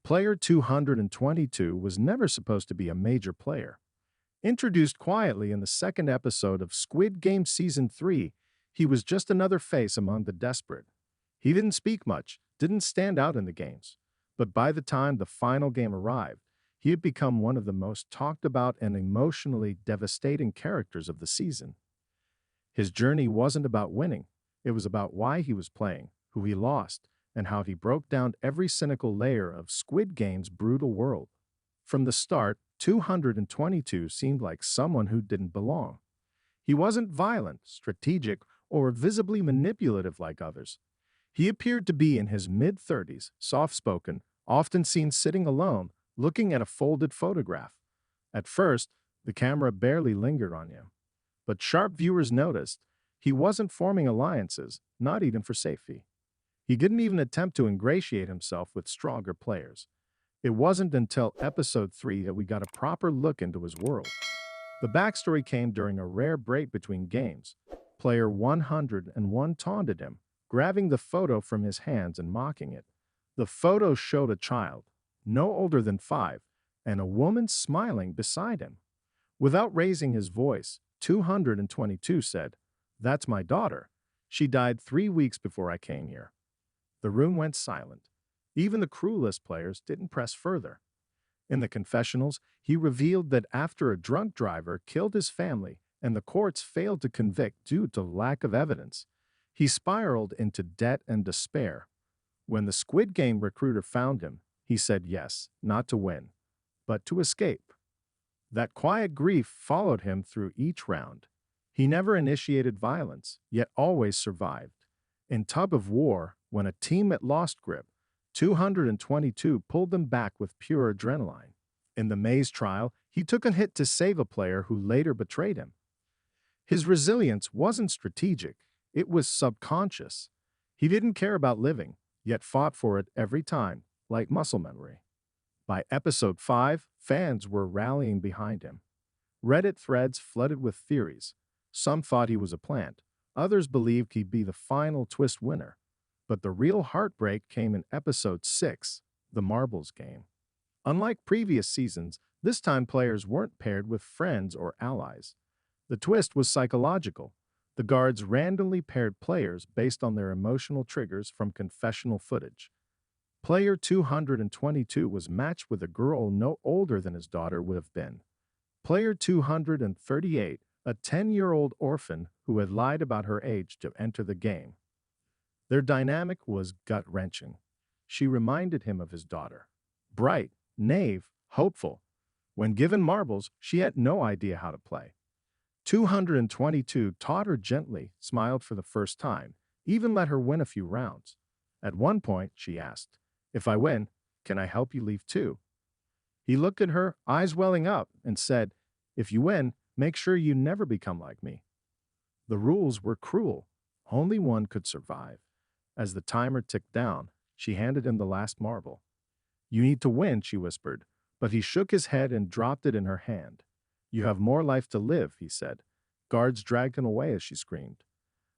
Player 222 was never supposed to be a major player. Introduced quietly in the second episode of Squid Game Season 3, he was just another face among the desperate. He didn't speak much, didn't stand out in the games. But by the time the final game arrived, he had become one of the most talked about and emotionally devastating characters of the season. His journey wasn't about winning, it was about why he was playing, who he lost, and how he broke down every cynical layer of Squid Game's brutal world. From the start, 222 seemed like someone who didn't belong. He wasn't violent, strategic, or visibly manipulative like others. He appeared to be in his mid-30s, soft-spoken, often seen sitting alone, looking at a folded photograph. At first, the camera barely lingered on him. But sharp viewers noticed he wasn't forming alliances, not even for safety. He didn't even attempt to ingratiate himself with stronger players. It wasn't until episode 3 that we got a proper look into his world. The backstory came during a rare break between games. Player 101 taunted him, grabbing the photo from his hands and mocking it. The photo showed a child, no older than 5, and a woman smiling beside him. Without raising his voice, 222 said, "That's my daughter. She died 3 weeks before I came here." The room went silent. Even the cruelest players didn't press further. In the confessionals, he revealed that after a drunk driver killed his family and the courts failed to convict due to lack of evidence, he spiraled into debt and despair. When the Squid Game recruiter found him, he said yes, not to win, but to escape. That quiet grief followed him through each round. He never initiated violence, yet always survived. In Tug of War, when a team had lost grip, 222 pulled them back with pure adrenaline. In the Maze trial, he took a hit to save a player who later betrayed him. His resilience wasn't strategic, it was subconscious. He didn't care about living, yet fought for it every time, like muscle memory. By episode 5, fans were rallying behind him. Reddit threads flooded with theories. Some thought he was a plant, others believed he'd be the final twist winner. But the real heartbreak came in episode 6, the marbles game. Unlike previous seasons, this time players weren't paired with friends or allies. The twist was psychological. The guards randomly paired players based on their emotional triggers from confessional footage. Player 222 was matched with a girl no older than his daughter would have been. Player 238, a 10-year-old orphan who had lied about her age to enter the game. Their dynamic was gut-wrenching. She reminded him of his daughter. Bright, naive, hopeful. When given marbles, she had no idea how to play. 222 taught her gently, smiled for the first time, even let her win a few rounds. At one point, she asked, "If I win, can I help you leave too?" He looked at her, eyes welling up, and said, "If you win, make sure you never become like me." The rules were cruel. Only one could survive. As the timer ticked down, she handed him the last marble. "You need to win," she whispered, but he shook his head and dropped it in her hand. "You have more life to live," he said. Guards dragged him away as she screamed.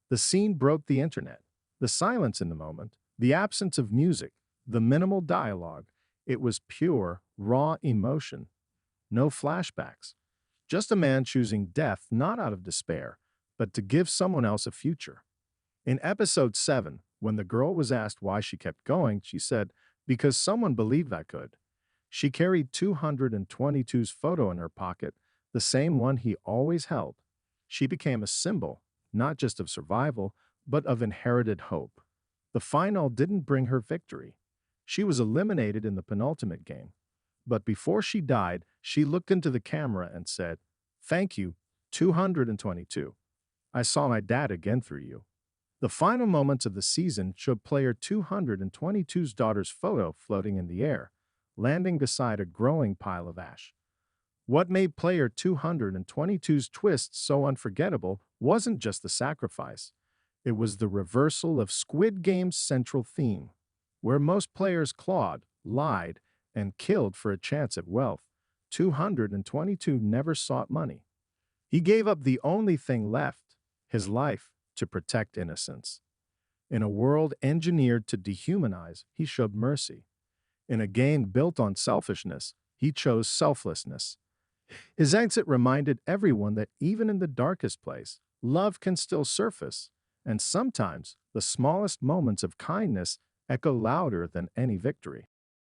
The scene broke the internet. The silence in the moment, the absence of music, the minimal dialogue, it was pure, raw emotion. No flashbacks. Just a man choosing death not out of despair, but to give someone else a future. In episode 7, when the girl was asked why she kept going, she said, "Because someone believed I could." She carried 222's photo in her pocket, the same one he always held. She became a symbol, not just of survival, but of inherited hope. The final didn't bring her victory. She was eliminated in the penultimate game. But before she died, she looked into the camera and said, "Thank you, 222. I saw my dad again through you." The final moments of the season showed player 222's daughter's photo floating in the air, landing beside a growing pile of ash. What made player 222's twist so unforgettable wasn't just the sacrifice. It was the reversal of Squid Game's central theme. Where most players clawed, lied, and killed for a chance at wealth, 222 never sought money. He gave up the only thing left, his life, to protect innocence. In a world engineered to dehumanize, he showed mercy. In a game built on selfishness, he chose selflessness. His exit reminded everyone that even in the darkest place, love can still surface, and sometimes the smallest moments of kindness echo louder than any victory.